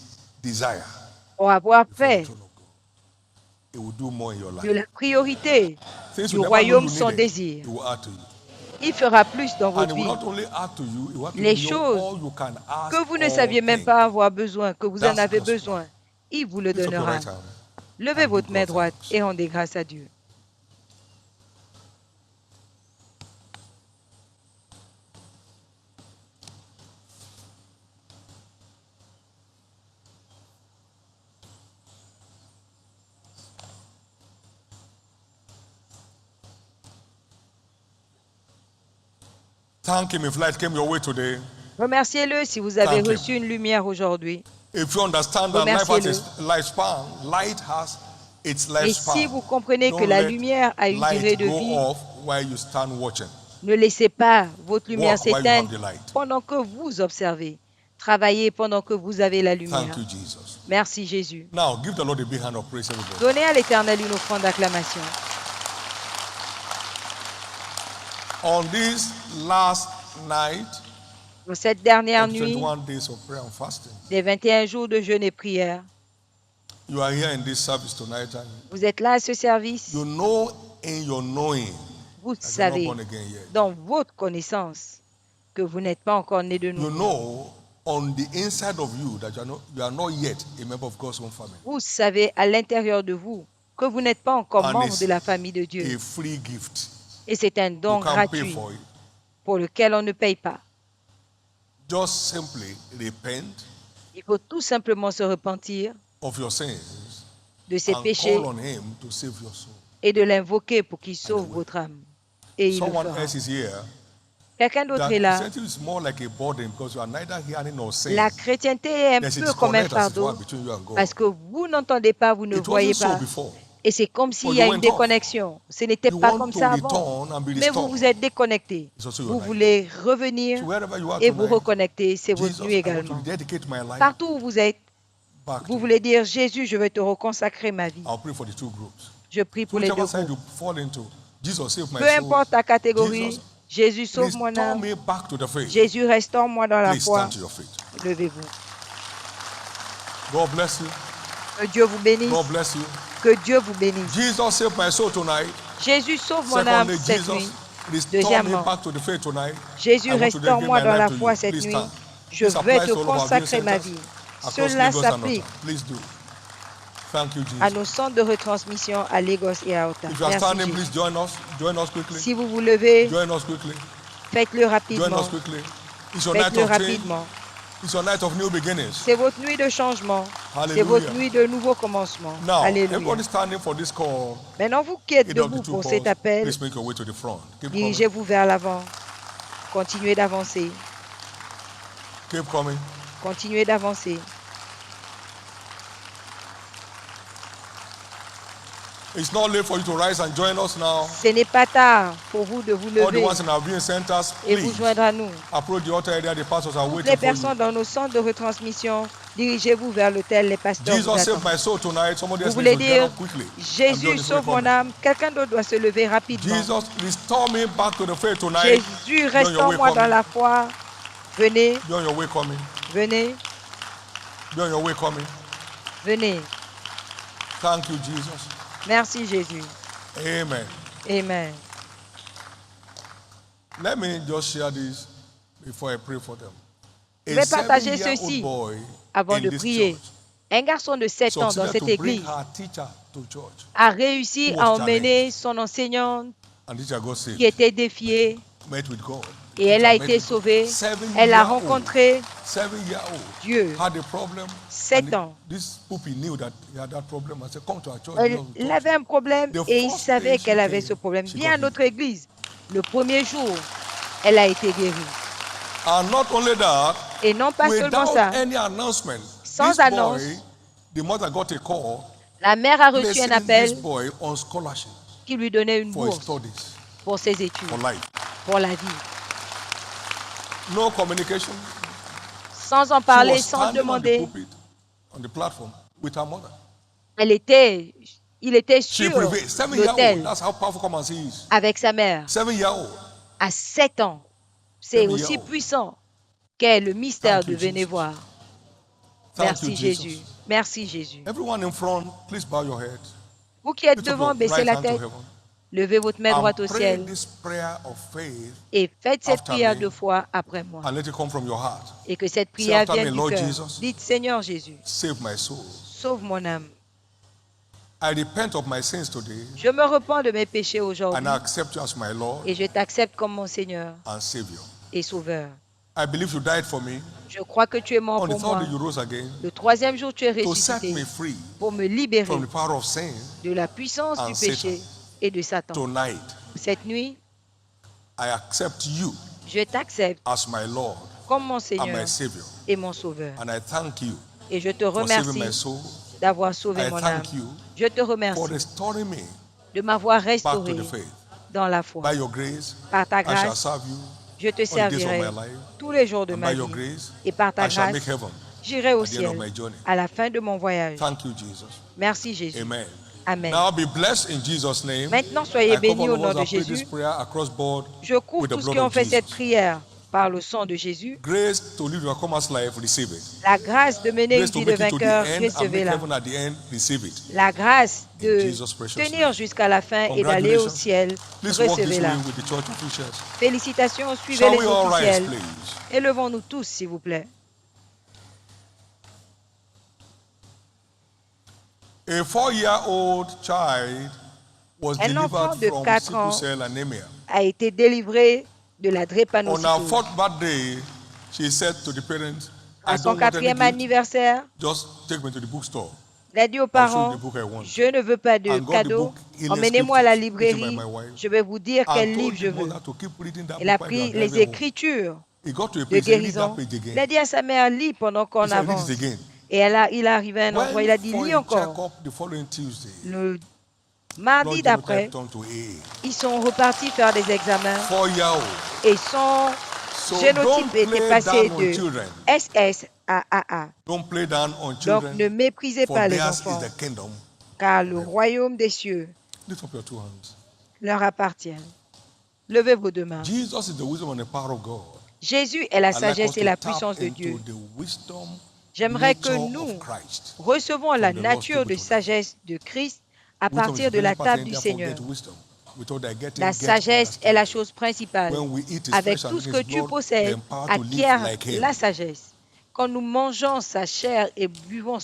desire Pour avoir before the fait throne of God. It will do more in your de life. la priorité Things du you never know royaume you son needed, désir. it will add to you. Il fera plus dans And votre it will vie not only add to you, it will add to les you choses all you can ask que vous ne or saviez même think. pas avoir besoin, que vous en That's avez God's plan. besoin. Il vous le Lift up your donnera. right hand Levez and votre give main God droite thanks. et rendez grâce à Dieu. Thank Him if light came your way today. Remerciez-le si vous avez Thank him. reçu une lumière aujourd'hui. If you understand that life has Remerciez-le. its lifespan, light has its Et si lifespan. vous comprenez que Don't la let lumière a une durée light de go vie, off while you stand watching. ne laissez pas votre lumière Walk while you have s'éteindre the light. pendant que vous observez. Travaillez pendant que vous avez la lumière. Thank you, Jesus. Merci Jésus. Now, give the Lord a big hand of praise, everybody. Donnez à l'Éternel une offrande d'acclamation. On this last night Pour cette dernière of nuit 21 days of prayer and fasting, des 21 jours de jeûne et prière, you are here in this service tonight and vous êtes là à ce service. you know in your knowing Vous that you're not savez born again yet. dans votre connaissance que vous n'êtes pas encore né de You nouveau. know on the inside of you that you are not yet a member of God's own family. Vous savez à l'intérieur de vous que vous n'êtes pas encore And membre it's de la famille de Dieu. a free gift. Et c'est un don You can't pay gratuit for it. pour lequel on ne paye pas. Just simply repent Il faut tout simplement se repentir of your sins de ses and péchés call on Him to save your soul. et de l'invoquer pour qu'il sauve will. votre âme. Et il le Someone fera. else is here. Quelqu'un d'autre That est là. Christianity is more like a burden because you are neither hearing nor seeing. La chrétienté est un There's a peu comme un disconnect as it were fardeau between you and God. parce que vous n'entendez pas, vous ne It voyez wasn't so pas. before. Et c'est comme s'il But y a you une went off. déconnexion. Ce n'était You pas want comme to ça avant. return and be Mais vous restored. vous êtes déconnecté. It's also your Vous night. voulez revenir So wherever you are et vous tonight, reconnecter. C'est votre Jesus, nuit I want to également. dedicate my life Partout où vous êtes, back to vous you. voulez dire, Jésus, je vais te reconsacrer ma vie. I'll pray for the two groups. Je prie pour les deux Whichever side groupes. you fall into, Jesus save my Peu soul. importe ta catégorie, Jesus, Jésus sauve mon restore âme. me back to the faith. Jésus, restaure-moi dans la Please foi. stand to your feet. Levez-vous. God bless you. Que Dieu vous bénisse. God bless you. Que Dieu vous bénisse. Jesus save my soul tonight. Jésus sauve mon âme Secondly, cette Jesus nuit. restore me Deuxièmement, back to the faith tonight. Jésus, I want to dedicate restaure-moi my dans life la to foi you. cette Please nuit. stand. Je This vais applies te to all of our viewing consacrer ma centers vie. across Cela Lagos and s'applique Northern. Please do. Thank you, à Jesus. nos centres de retransmission à Lagos et à Ottawa. If you are Merci standing, Jésus. please join us. Join us quickly. Si vous vous levez, Join us quickly. faites-le Join rapidement. us quickly. It's your night Faites-le of change. rapidement. It's your night of new beginnings. C'est votre nuit de changement. C'est Hallelujah. votre nuit de nouveau commencement. Now, Alléluia. everybody standing for this call, Maintenant, vous qui êtes either of the debout two pour calls, cet appel, please make your way to the front. Keep coming. dirigez-vous vers l'avant. Continuez d'avancer. Keep coming. Continuez d'avancer. It's not late for you to rise and join us now. Ce n'est pas tard pour vous de vous All the lever ones in our viewing centers, et vous please joindre à nous. approach the altar area. The pastors are Toutes waiting les for you. personnes dans nos centres de retransmission, dirigez-vous vers l'autel. Les pasteurs vous Jesus saved attendent. my soul tonight. Somebody Vous else voulez needs to get dire, up quickly. and Jésus join this sauve way mon coming. âme. Quelqu'un d'autre doit se lever rapidement. Jesus, restore me back to the faith tonight. Jésus, Be on your way restaure-moi dans coming. la foi. Venez, Be on your way coming. venez, Be on your way coming. venez. Thank you, Jesus. Merci Jésus. Amen. Amen. Let me just share this before I pray for them. Je vais partager 7-year-old ceci boy avant in de this prier. church Un garçon de 7 ans dans succeeded cette to bring église her teacher to church. a réussi Who à was emmener son enseignante And teacher got saved. qui était défiée Met with God. et elle a Teacher met été with God. sauvée. 7 Elle a year old. rencontré 7-year-old Dieu. had a problem. 7 and ans. This puppy knew that he had that problem and said, "Come to our church." Elle avait un problème The et il first savait day she qu'elle avait came, ce problème. she Viens à got notre église. Le premier jour, elle a été guérie. And not only that, Et non pas seulement without ça, any announcement, sans this annonce, boy, the mother got a call la mère a reçu placing un this appel boy on scholarship qui lui donnait une for his bourse studies, pour ses études, for life. pour la vie. No communication. Sans en She parler, was sans standing on the demander, pulpit, on the platform with her mother. il était She sur prevailed. 7-year-old. l'autel That's how powerful come as he is. avec sa mère 7-year-old. à 7 ans. C'est 7 aussi years old. puissant qu'est le mystère Thank de you, venez Jesus. voir. Thank Merci you, Jesus. Jésus. Merci Jésus. Everyone in front, please bow your head. Vous qui êtes Lift up devant, your baissez right la hand to tête, heaven. levez votre main And droite au pray ciel this prayer of faith et faites cette after prière me. 2 fois après moi. and let it come from your heart. Et que cette prière after me, vienne du Lord cœur. Jesus. Dites, Seigneur Jésus, Save my soul. sauve mon âme. I repent of my sins today Je me repens de mes péchés and aujourd'hui I accept you as my Lord et je t'accepte comme mon Seigneur and Savior. et Sauveur. I believe you died for me. Je crois que tu es mort On the pour third moi. day you rose again Le 3e jour, tu es to set ressuscité me free pour me libérer from the power of sin. de la puissance and du péché Satan. et de Satan. Tonight, Cette nuit, I accept you je t'accepte as my Lord comme mon and Seigneur my Savior. et mon Sauveur. And I thank you Et je te for saving my remercie soul. d'avoir sauvé I mon âme. thank you Je te remercie for restoring me de m'avoir back to restauré the faith. dans la foi. By your grace, Par ta I shall grâce, serve you je te all the days servirai of my life. tous les jours de And ma by your vie. grace, Et par ta I shall make grâce, heaven j'irai au at the end of ciel my journey. à la fin de mon voyage. Thank you, Jesus. Merci Jésus. Amen. Amen. Now be blessed in Jesus' name. Maintenant, soyez I cover bénis au all nom of de us that pray this Jésus. prayer across board Je couvre with the tous ceux blood qui ont of fait cette Jesus. prière par le sang de Jésus. Grace to live your commerce life, receive it. La grâce de mener une Grace to vie de make it to the vainqueur, end and make recevez-la. heaven at the end, receive it. La grâce In de Jesus' precious tenir name. jusqu'à la fin et d'aller au Congratulations. ciel, Please walk this way recevez-la. with the church officials. Félicitations, suivez Shall les we all rise, officiels. please? Élevons-nous tous, s'il vous plaît. A 4-year-old child was Un enfant delivered de from 4 sickle ans cell anemia. a été délivré de la On her drépanocytose. 4th birthday, she said to the parents, I À son don't want any 4e gift, anniversaire, just take me to the bookstore. il a dit aux I'll show parents, you the book I want. je ne veux pas de And got the cadeau, book, Illness emmenez-moi à la Scriptures, written by librairie, my wife. je vais vous dire quel And livre told je the veux. mother to keep reading that Il a book while they pris are les driving home. écritures He got to a de place, he read guérison. that page Il again. a dit à sa mère, lis pendant qu'on He said, read avance. it again. Et il est arrivé à un endroit, il a dit, Went lis for a encore. check-up the following Tuesday. Le mardi Lord d'après, Genotype turned to AA. ils sont repartis faire des examens 4-year-old. et son So don't génotype était play passé down on de children. SS à AA. Don't play down on Donc children. ne méprisez For pas les theirs is enfants, the kingdom. car le royaume des cieux Lift up your 2 hands. leur appartient. Levez vos 2 mains. Jesus is the wisdom and the power of God. Jésus est la I'd like us sagesse et to la tap puissance de into Dieu. the wisdom, J'aimerais que nature nous of Christ. recevons la from the Lord's nature table de tonight. sagesse de Christ à Wisdom partir is de la very table important, du therefore Seigneur. get wisdom. Without that getting, La get sagesse est la understanding. chose principale. When we eat his Avec flesh and tout ce drink que his tu blood, possèdes, we're empowered to live acquiert like him. la sagesse. Quand nous mangeons sa chair et buvons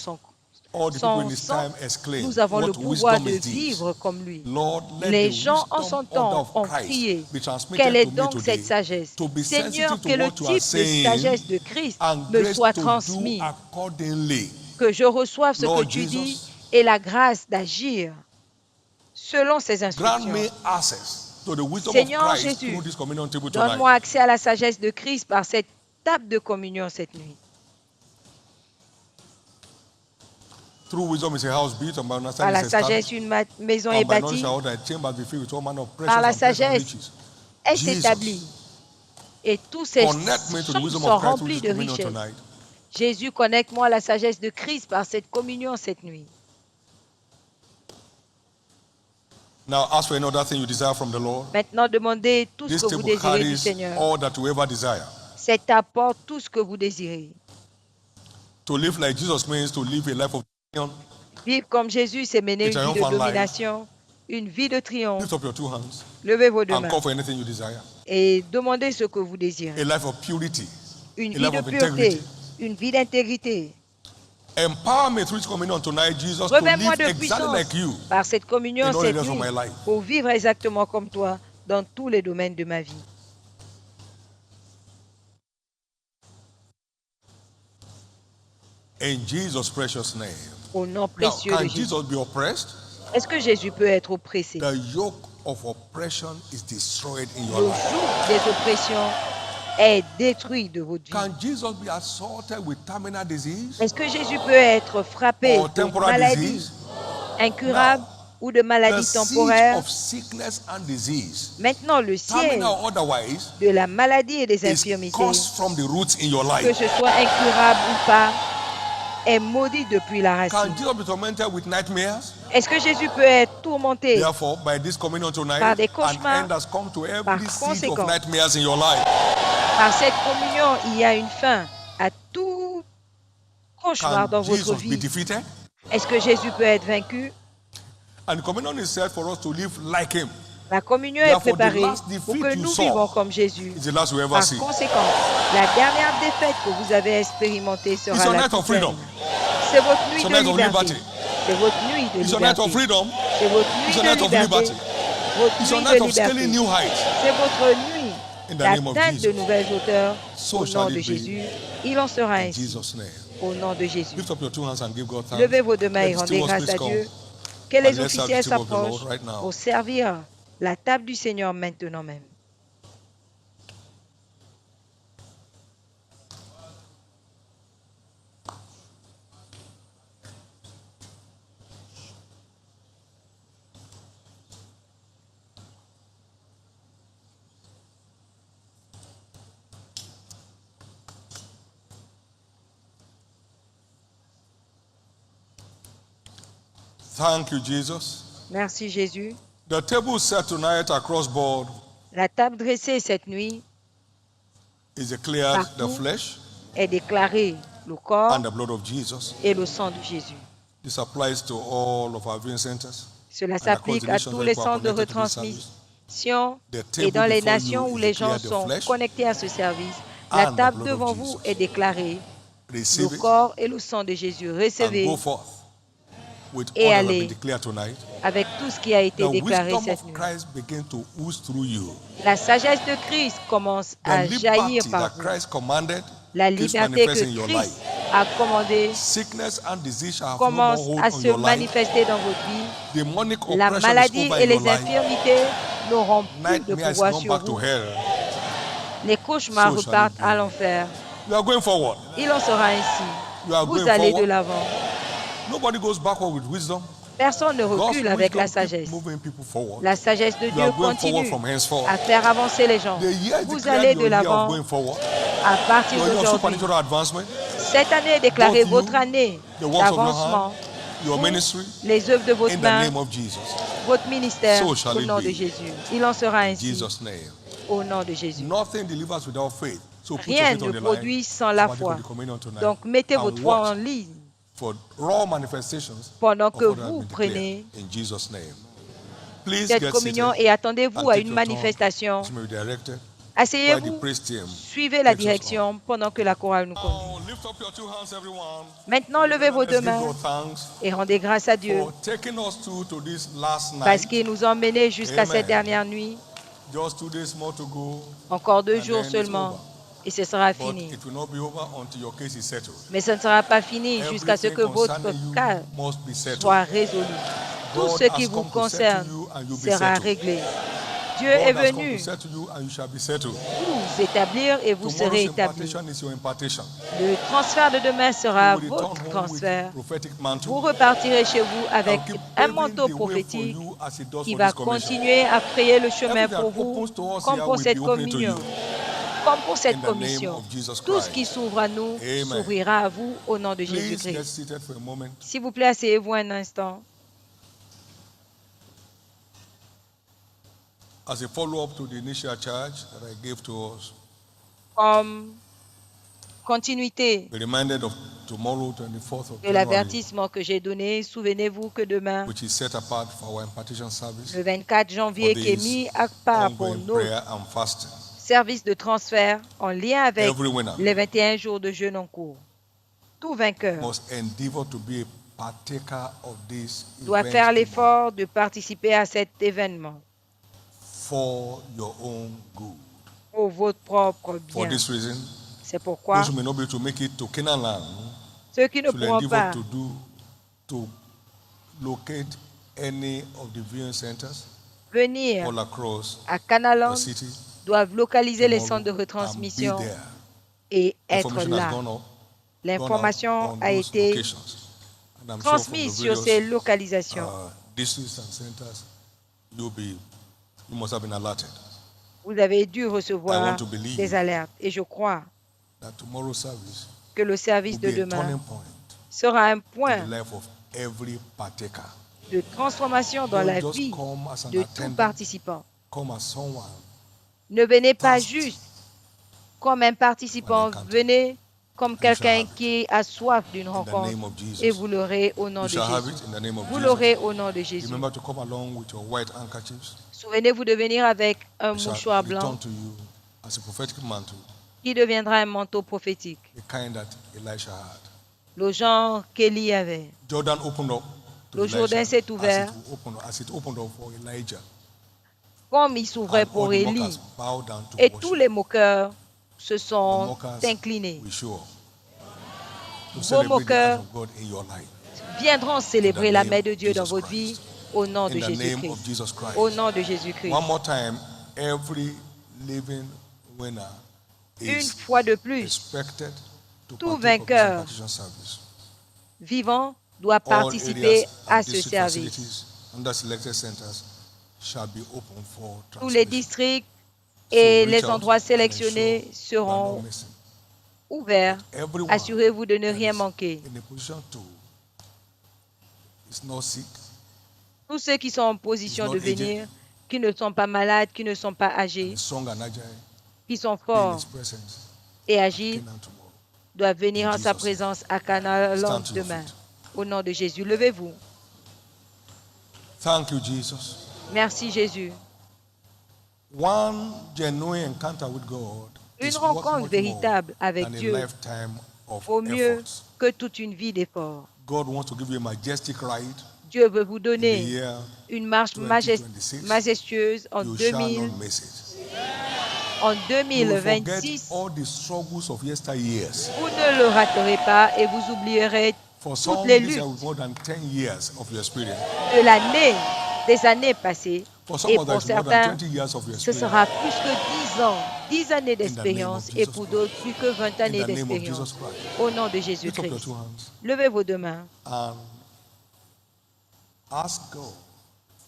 all the people Son in his sang, time exclaimed, nous avons le what pouvoir wisdom de is this? vivre comme lui. Lord, let Les the gens en wisdom son temps order ont of Christ crié, be transmitted quelle est to me donc today, cette sagesse? to be Seigneur, sensitive que to le what you are type de saying sagesse de Christ and me grace soit to do transmis, accordingly. que je reçoive ce que Lord tu dis Jesus, et la grâce d'agir selon ses grant instructions. me access to the wisdom of Seigneur Christ Jésus, through this communion table tonight. donne-moi accès à la sagesse de Christ par cette table de communion cette nuit. Through wisdom is a house built, and by Par understanding la is established, sagesse, une maison est and by knowledge bâtie. shall all thy chambers be filled with all manner of Par precious la and pleasant sagesse, riches. est Jesus, établie. Et tous ces connect me to the chambres wisdom sont of Christ through remplis this de communion richesses. tonight. Jésus, connecte-moi à la sagesse de Christ par cette communion cette nuit. Now ask for any other thing you desire from the Lord. Maintenant, demandez tout ce This que vous table désirez du carries Seigneur. all that you ever desire. Cet apporte tout ce que vous désirez. To live like Jesus means to live a life of dominion. Vivre comme Jésus, c'est mener A une vie de triumphant life. domination, une vie de triomphe. Lift up your two hands Levez vos deux and mains call for anything you desire. et demandez ce que vous désirez. A life of purity. Une A vie life de of pureté, integrity. une vie d'intégrité. Empower me through this communion tonight, Jesus, to Revêt-moi live de exactly puissance like you par cette communion in all cette areas of nuit my life. pour vivre exactement comme toi dans tous les domaines de ma vie. In Jesus' precious name. Au nom Now, précieux can de Jésus. Jesus be oppressed? Est-ce que Jésus peut être oppressé? The yoke of oppression is destroyed in your Le life. joug des oppressions est détruit de votre vie. Can Jesus be assaulted with terminal disease Est-ce que Jésus peut être frappé or de temporal maladies disease? incurables ou de The maladies siege temporaires? of sickness and disease, Maintenant, le siège terminal or otherwise, de la maladie et des is infirmités, caused from the roots in your que life. ce soit incurable ou pas, est maudit depuis la Can racine. Jesus be tormented with nightmares? Est-ce que Jésus peut être tourmenté? Therefore, by this communion Par tonight, des an cauchemars, end has come to par every siege of conséquent, nightmares in your life. Par cette communion, il y a une fin à tout cauchemar Can dans votre Jesus be vie. defeated? Est-ce que Jésus peut être vaincu? And communion is said for us to live like him. La communion est Therefore, the préparée last pour defeat que you nous saw vivons comme Jésus. It's the last we ever Par see. conséquent, la dernière défaite que vous avez expérimentée It's sera your la night of plus belle. freedom. C'est votre nuit It's your de night of liberté. liberty. C'est votre nuit de It's your night of liberté. freedom. C'est votre It's nuit your de night of liberté. liberty. Votre It's your nuit night de of scaling liberté. new heights. C'est votre nuit In the name of d'atteindre de Jesus. nouvelles hauteurs. So Au shall nom it de be. Jésus, il en sera In ainsi. Jesus' name. Au nom de Jésus. Lift up your two hands and give God thanks. Levez vos deux mains Let et the rendez stewards grâce please à come. Dieu. Que And les let's serve officiels the table of the Lord s'approchent right now. pour servir la table du Seigneur maintenant même. Thank you, Jesus. Merci Jésus. The table set tonight across board La table dressée cette nuit is declared the Partout. flesh est déclarée le corps and the blood of Jesus. et le sang de Jésus. This applies to all of our viewing centers. Cela And across s'applique the à nations tous where les people are centres de connected to this service. retransmission The et table dans les before nations you où is les gens declared the sont flesh connectés à ce service. La and the table blood of devant vous Jesus. est déclarée Receive le it corps et le sang de Jésus. and Recevez go forth with Et all that has allez. been declared tonight. avec tout ce qui a été The déclaré wisdom cette of nuit. Christ begin to ooze through you. La sagesse de Christ commence The à jaillir liberty par that vous. Christ commanded La keeps liberté manifesting in que your Christ life. a commandée Sickness and disease shall have no more commence hold à on se your life. manifester dans votre vie. Demonic La oppression is maladie over et in your les life. infirmités n'auront plus de Nightmares pouvoir gone sur back to vous. hell. Les cauchemars So shall it repartent be. à l'enfer. You are going forward. Il en sera ainsi. You are Vous going allez de forward. l'avant. Nobody goes backward with wisdom. Personne ne God's recule avec la wisdom keeps sagesse. moving people forward. La sagesse de You Dieu are going forward continue from henceforth. à faire avancer les gens. The year is Vous declared allez de your year of l'avant going forward. à partir Your year of d'aujourd'hui. supernatural advancement. Cette année est déclarée Both you, votre année the works of your d'avancement. hand, your Vous, ministry, les œuvres de votre in the main, name of Jesus. votre ministère, So shall au it nom be. de Jésus. Il en sera In ainsi, Jesus' name. au nom de Jésus. Nothing delivers without faith. So put your Rien faith on ne the line. produit sans la Partake foi. of the communion tonight. Donc mettez And votre foi watch en ligne for raw manifestations pendant of que what has vous been declared. prenez In Jesus' name. Please cette get communion seated et attendez-vous and à take une your turn. manifestation. As may be directed. while the Asseyez-vous, praise team suivez la takes us on. direction pendant que la chorale nous conduit. Oh, lift up your two hands, everyone. Maintenant, levez vos Let's deux give mains God thanks et rendez grâce à Dieu for taking us to this last parce night. qu'il nous a emmenés jusqu'à cette Amen. dernière nuit. Just 2 days more to go, Encore 2 and jours then it's seulement over. et ce sera But fini. it will not be over until your case is settled. Mais ce ne sera pas fini jusqu'à ce que Everything votre concerning cas you must be settled. soit résolu. Tout God ce qui has vous come to concerne settle you and you'll be sera settled. réglé. Dieu est God has come venu to settle you and you shall be settled. vous établir et vous serez Tomorrow's établis. impartation is your impartation. Le transfert de demain sera You will return votre home with transfert. prophetic Vous mantle. repartirez chez vous avec I'll keep un paving manteau the way for prophétique you as it does qui for va this commission. continuer à frayer le chemin Everything pour that vous, opens to us comme here pour will cette be opening to communion. you. Comme pour In cette the name commission. of Jesus Tout ce qui Christ. s'ouvre à nous Amen. s'ouvrira à vous au nom de Please get Jésus-Christ. seated for a moment. S'il vous plaît, asseyez-vous un instant. As a follow-up to the initial charge that I gave to us, Comme continuité be reminded of tomorrow, 24th of de January, l'avertissement que j'ai donné, souvenez-vous que demain, which is set apart for our impartation service, le 24 janvier, for qui est this mis à part pour ongoing notre prayer and fasting. service de transfert en lien avec Every winner les 21 jours de jeûne en cours. Tout vainqueur must endeavor to be a partaker of this doit event faire tomorrow l'effort de participer à cet événement for your own good. pour votre propre For bien. this reason, C'est pourquoi those who may not be able to make it to Canaan land ceux qui ne should pourront endeavor pas to locate any of the viewing centers venir all across à the Canaland city doivent localiser les tomorrow centres de and be retransmission there. et être Information has là. gone up, L'information on a those été locations. And I'm sure from the transmise sur ces various localisations. districts and centers, you must have been alerted Vous avez dû I recevoir want to believe des alertes. Et je crois that tomorrow's service que le service will de be a turning demain point sera un in point the life of every partaker. de transformation dans Don't la just vie come as an de tout attendant, participant. come as someone. Ne venez pas Thirst. juste comme un participant, encounter. venez comme you quelqu'un shall have qui a soif d'une In the rencontre name of Jesus. et vous l'aurez au nom You de shall have Jésus. it in the name of Vous Jesus. l'aurez au nom de Jésus. Remember to come along with your white handkerchiefs. Souvenez-vous de venir avec un It shall mouchoir return blanc to you as a prophetic mantle, qui deviendra un manteau prophétique, the kind that Elisha had. le genre qu'Élie avait. Jordan opened up to Le Jourdain Elisha s'est ouvert. as it opened up for Elijah. Comme il s'ouvrait And all pour the Élie. mockers bowed down to Et worship. tous les moqueurs se The sont mockers inclinés. will show up to Vos celebrate the moqueurs act of God in your life. viendront célébrer In the la name main de of Dieu dans Jesus votre Christ. vie au nom de In the name of Jésus-Christ. Jesus Christ. Au nom de Jésus-Christ. One more time, every living winner Une is fois de plus, expected to tout partake of this vainqueur impartition service. vivant doit All participer areas à and ce district service. facilities under selected centers shall be open for Tous les transmission. districts So et reach les out endroits and sélectionnés ensure you are not seront missing. ouverts. Everyone Assurez-vous de ne that rien is manquer. in a position to is not sick, Tous ceux qui sont en position not de aged. venir, qui ne sont pas malades, qui ne sont pas âgés, is strong and agile, qui sont be in forts His presence. et agiles, Canaan tomorrow. doivent venir In en sa Jesus' présence à Canaland Stand to your demain. feet. Au nom de Jésus, levez-vous. Thank you, Jesus. Merci Jésus. One genuine encounter with God Une is worth rencontre much véritable more avec than a Dieu lifetime of vaut mieux efforts. que toute une vie d'efforts. God wants to give you a majestic ride Dieu veut vous in the donner year une marche 2026. majestueuse en you shall not miss it. You will forget 2026. all the struggles of yesteryears. Vous ne le raterez pas et vous oublierez For some, toutes les these luttes are more than 10 years of your experience. de l'année, des années passées. For some Et of pour us, more than certains, 20 years of your ce experience. sera plus que 10 ans, 10 années d'expérience. of Et Jesus pour Christ. d'autres, plus que 20 In années the name of d'expérience. Jesus Christ. Au nom de Lift up your Jésus-Christ. two hands Levez vos deux mains and ask God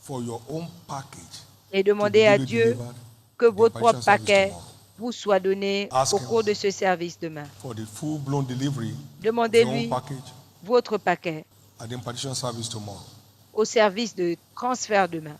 for your own package et to be demandez à duly Dieu delivered que in the votre propre impartition service paquet tomorrow. vous soit donné Ask au him. cours de ce service demain. For the full-blown delivery of your own Demandez-lui package votre paquet at the impartition service tomorrow. au service de transfert demain.